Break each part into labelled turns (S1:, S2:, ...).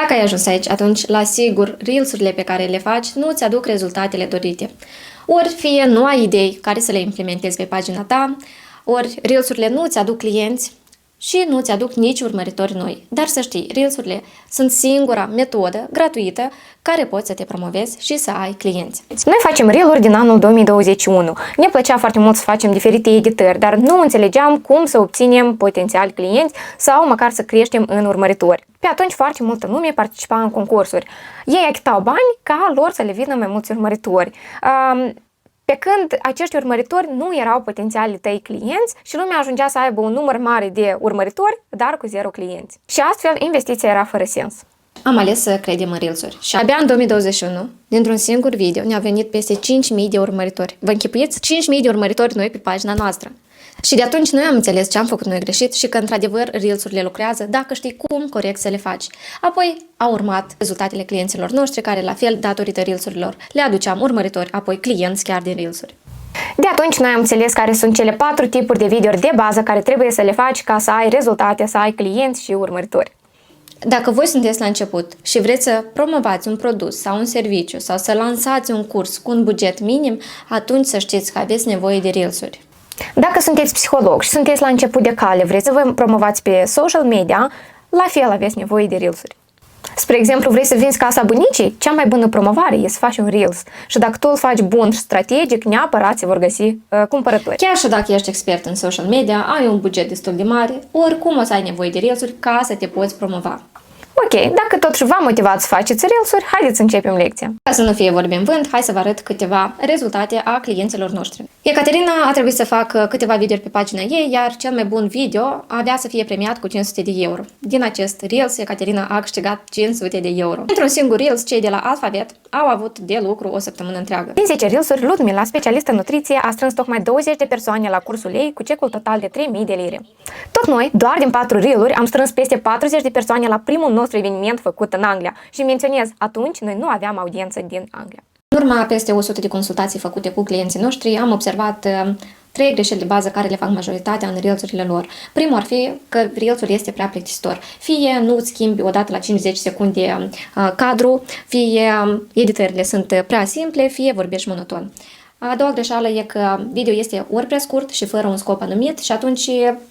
S1: Dacă ai ajuns aici, atunci, la sigur, Reels-urile pe care le faci nu îți aduc rezultatele dorite. Ori fie nu ai idei care să le implementezi pe pagina ta, ori Reels-urile nu îți aduc clienți și nu îți aduc nici urmăritori noi. Dar să știi, Reels-urile sunt singura metodă gratuită care poți să te promovezi și să ai clienți.
S2: Noi facem Reel-uri din anul 2021. Ne plăcea foarte mult să facem diferite editări, dar nu înțelegeam cum să obținem potențiali clienți sau măcar să creștem în urmăritori. Pe atunci foarte multă lume participa în concursuri. Ei achitau bani ca lor să le vină mai mulți urmăritori. Pe când acești urmăritori nu erau potențialii tăi clienți și lumea ajungea să aibă un număr mare de urmăritori, dar cu 0 clienți. Și astfel, investiția era fără sens.
S1: Am ales să credem în Reels-uri. Și abia în 2021, dintr-un singur video, ne-au venit peste 5.000 de urmăritori. Vă închipuiți? 5.000 de urmăritori noi pe pagina noastră. Și de atunci noi am înțeles ce am făcut noi greșit și că, într-adevăr, Reels-urile lucrează dacă știi cum corect să le faci. Apoi au urmat rezultatele clienților noștri, care, la fel, datorită Reels-urilor, le aduceam urmăritori, apoi clienți chiar din Reels-uri.
S2: De atunci noi am înțeles care sunt cele 4 tipuri de videouri de bază care trebuie să le faci ca să ai rezultate, să ai clienți și urmăritori.
S1: Dacă voi sunteți la început și vreți să promovați un produs sau un serviciu sau să lansați un curs cu un buget minim, atunci să știți că aveți nevoie de Reels-uri.
S2: Dacă sunteți psiholog și sunteți la început de cale, vreți să vă promovați pe social media, la fel aveți nevoie de Reels-uri. Spre exemplu, vrei să vinzi casa bunicii? Cea mai bună promovare e să faci un Reels. Și dacă tu îl faci bun și strategic, neapărat se vor găsi cumpărători.
S1: Chiar și dacă ești expert în social media, ai un buget destul de mare, oricum o să ai nevoie de Reels-uri ca să te poți promova.
S2: Ok, dacă totuși v-am motivat să faceți Reels-uri, haideți să începem lecția.
S1: Ca să nu fie vorbe în vânt, hai să vă arăt câteva rezultate a clienților noștri. Ecaterina a trebuit să facă câteva videouri pe pagina ei, iar cel mai bun video avea să fie premiat cu 500 de euro. Din acest Reels, Ecaterina a câștigat 500 de euro. Într-un singur Reels, cei de la Alphabet au avut de lucru o săptămână întreagă.
S2: Din 10 Reels-uri, Ludmila, specialistă în nutriție, a strâns tocmai 20 de persoane la cursul ei cu cecul total de 3000 de lire. Tot noi, doar din 4 Reel-uri, am strâns peste 40 de persoane la primul nostru eveniment făcut în Anglia. Și menționez, atunci noi nu aveam audiență din Anglia.
S1: În urma peste 100 de consultații făcute cu clienții noștri, am observat 3 greșeli de bază care le fac majoritatea în Reels-urile lor. Primul ar fi că Reels-ul este prea plictisitor. Fie nu îți schimbi odată la 50 secunde cadru, fie editările sunt prea simple, fie vorbești monoton. A doua greșeală e că video este ori prea scurt și fără un scop anumit și atunci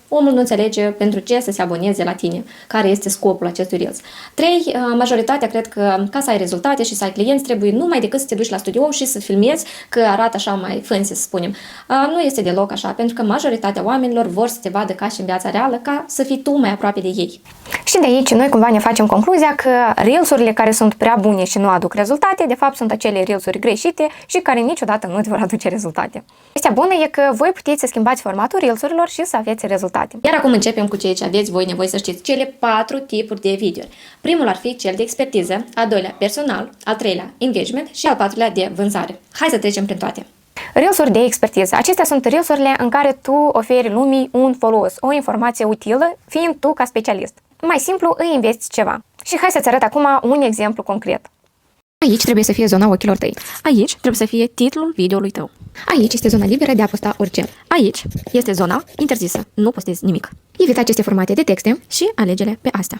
S1: omul nu înțelege pentru ce să se aboneze la tine, care este scopul acestui Reels. 3. Majoritatea cred că ca să ai rezultate și să ai clienți trebuie numai decât să te duci la studio și să filmezi că arată așa mai fancy, să spunem. Nu este deloc așa, pentru că majoritatea oamenilor vor să te vadă ca și în viața reală, ca să fii tu mai aproape de ei.
S2: Și de aici noi cumva ne facem concluzia că Reels-urile care sunt prea bune și nu aduc rezultate, de fapt sunt acele Reels-uri greșite și care niciodată nu îți vor aduce rezultate. Vestea bună e că voi puteți să schimbați formatul Reels-urilor și să aveți rezultate.
S1: Iar acum începem cu ceea ce aveți voi nevoie să știți, cele 4 tipuri de video. Primul ar fi cel de expertiză, al doilea personal, al treilea engagement și al patrulea de vânzare. Hai să trecem prin toate.
S2: Reels-uri de expertiză. Acestea sunt Reels-urile în care tu oferi lumii un folos, o informație utilă, fiind tu ca specialist. Mai simplu, îi invesți ceva. Și hai să-ți arăt acum un exemplu concret.
S1: Aici trebuie să fie zona ochilor tăi. Aici trebuie să fie titlul videoului tău. Aici este zona liberă de a posta orice. Aici este zona interzisă. Nu postezi nimic. Evita aceste formate de texte și alege-le pe astea.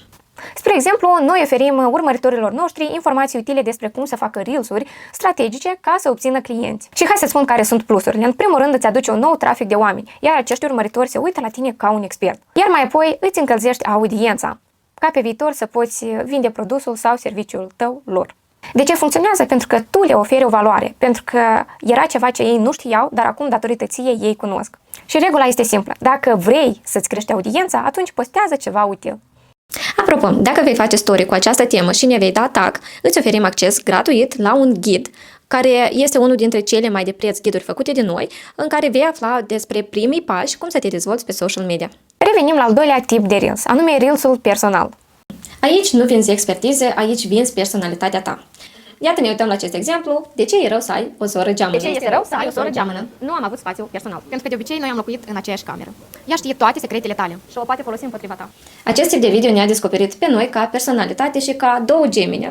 S2: Spre exemplu, noi oferim urmăritorilor noștri informații utile despre cum să facă Reels-uri strategice ca să obțină clienți. Și hai să spun care sunt plusurile. În primul rând îți aduce un nou trafic de oameni, iar acești urmăritori se uită la tine ca un expert. Iar mai apoi îți încălzești audiența, ca pe viitor să poți vinde produsul sau serviciul tău lor. De ce funcționează? Pentru că tu le oferi o valoare, pentru că era ceva ce ei nu știau, dar acum datorită ție ei cunosc. Și regula este simplă. Dacă vrei să-ți crești audiența, atunci postează ceva util.
S1: Apropo, dacă vei face story cu această temă și ne vei da tag, îți oferim acces gratuit la un ghid, care este unul dintre cele mai de preț ghiduri făcute de noi, în care vei afla despre primii pași cum să te dezvolți pe social media.
S2: Revenim la al doilea tip de Reels, anume Reels-ul personal.
S1: Aici nu vinzi expertize, aici vinzi personalitatea ta. Iată, ne uităm la acest exemplu. De ce e rău să ai o soră geamănă?
S2: De ce este rău să ai o soră geamănă? Nu am avut spațiu personal, pentru că de obicei noi am locuit în aceeași cameră. Ea știe toate secretele tale și o poate folosi împotriva ta.
S1: Acest tip de video ne-a descoperit pe noi ca personalitate și ca două gemini.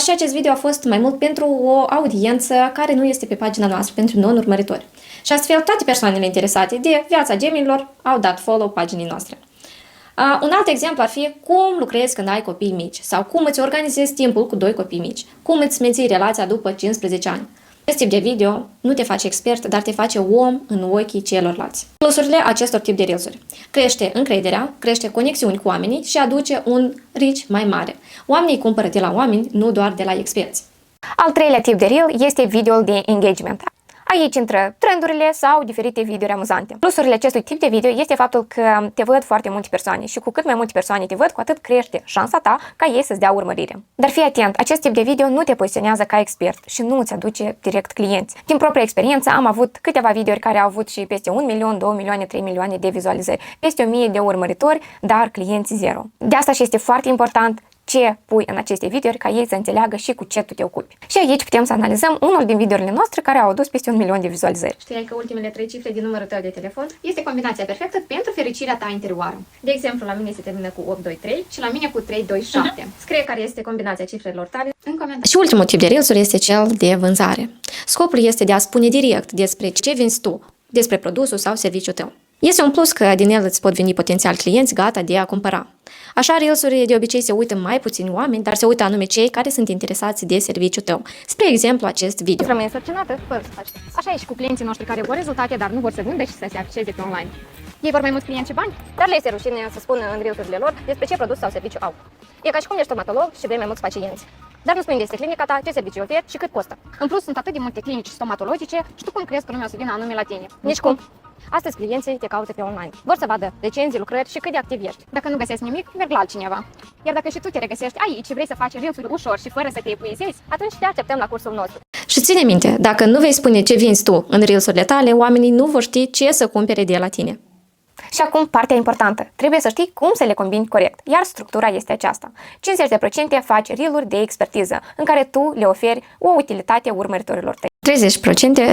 S1: Și acest video a fost mai mult pentru o audiență care nu este pe pagina noastră, pentru non-urmăritori. Și astfel toate persoanele interesate de viața geminilor au dat follow paginii noastre. Un alt exemplu ar fi cum lucrezi când ai copii mici sau cum îți organizezi timpul cu 2 copii mici, cum îți menții relația după 15 ani. Acest tip de video nu te face expert, dar te face om în ochii celorlalți. Plusurile acestor tip de reelsuri: crește încrederea, crește conexiuni cu oamenii și aduce un reach mai mare. Oamenii cumpără de la oameni, nu doar de la experți.
S2: Al treilea tip de reel este videoul de engagement. Aici intră trendurile sau diferite videouri amuzante. Plusurile acestui tip de video este faptul că te văd foarte multe persoane și cu cât mai multe persoane te văd, cu atât crește șansa ta ca ei să-ți dea urmărire. Dar fii atent, acest tip de video nu te poziționează ca expert și nu îți aduce direct clienți. Din propria experiență am avut câteva videouri care au avut și peste 1 milion, 2 milioane, 3 milioane de vizualizări, peste 1000 de urmăritori, dar clienți zero. De asta și este foarte important ce pui în aceste videouri ca ei să înțeleagă și cu ce tu te ocupi. Și aici putem să analizăm unul din videourile noastre care au adus peste 1 milion de vizualizări.
S1: Știai că ultimele 3 cifre din numărul tău de telefon este combinația perfectă pentru fericirea ta interioară. De exemplu, la mine se termină cu 823 și la mine cu 327. Scrie care este combinația cifrelor tale în comentarii. Și ultimul tip de reelsuri este cel de vânzare. Scopul este de a spune direct despre ce vinzi tu, despre produsul sau serviciul tău. Este un plus că din el îți pot veni potențial clienți gata de a cumpăra. Așa, reelsuri de obicei se uită mai puțini oameni, dar se uită anume cei care sunt interesați de serviciul tău. Spre exemplu, acest video.
S2: Rămâne însărcinată fără să faci. Așa e și cu clienții noștri care vor rezultate, dar nu vor să vândă și să se afisheze pe online. Ei vor mai mulți clienți și bani, dar le este rușine să spună în reelsurile lor despre ce produs sau serviciu au. E ca și cum ești stomatolog și vrei mai mulți pacienți. Dar nu spui unde este clinica ta, ce serviciu oferi și cât costă. În plus, sunt atât de multe clinici stomatologice și tu cum crezi că lumea o să vină anume la tine? Nici cum. Astăzi clienții te caută pe online. Vor să vadă recenzii, lucrări și cât de activ ești. Dacă nu găsesc nimic, merg la altcineva. Iar dacă și tu te regăsești aici și vrei să faci reelsuri ușor și fără să te epuizezi, atunci te așteptăm la cursul nostru.
S1: Și ține minte, dacă nu vei spune ce vinzi tu în reelsurile tale, oamenii nu vor ști ce să cumpere de la tine.
S2: Și acum partea importantă. Trebuie să știi cum să le combini corect, iar structura este aceasta. 50% faci reel-uri de expertiză, în care tu le oferi o utilitate urmăritorilor tăi.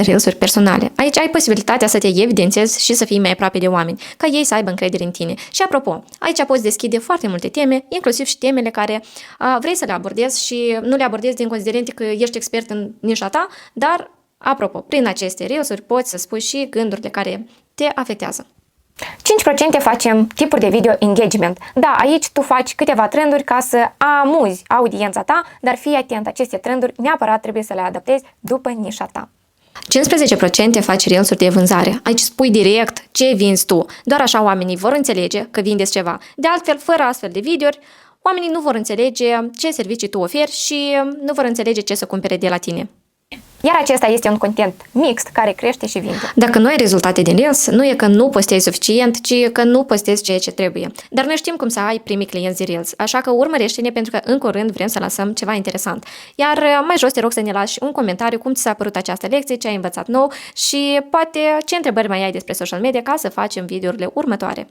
S1: 30% reelsuri personale. Aici ai posibilitatea să te evidențiezi și să fii mai aproape de oameni, ca ei să aibă încredere în tine. Și apropo, aici poți deschide foarte multe teme, inclusiv și temele care vrei să le abordezi și nu le abordezi din considerente că ești expert în nișa ta, dar, apropo, prin aceste reelsuri poți să spui și gândurile care te afectează.
S2: 5% facem tipuri de video engagement. Da, aici tu faci câteva trenduri ca să amuzi audiența ta, dar fii atent, aceste trenduri neapărat trebuie să le adaptezi după nișa ta.
S1: 15% faci reelsuri de vânzare. Aici spui direct ce vinzi tu. Doar așa oamenii vor înțelege că vindeți ceva. De altfel, fără astfel de videouri, oamenii nu vor înțelege ce servicii tu oferi și nu vor înțelege ce să cumpere de la tine.
S2: Iar acesta este un content mixt care crește și vinde.
S1: Dacă nu ai rezultate din Reels, nu e că nu postezi suficient, ci că nu postezi ceea ce trebuie. Dar noi știm cum să ai primii clienți de Reels, așa că urmărește-ne pentru că în curând vrem să lăsăm ceva interesant. Iar mai jos te rog să ne lași un comentariu cum ți s-a părut această lecție, ce ai învățat nou și poate ce întrebări mai ai despre social media ca să facem videourile următoare.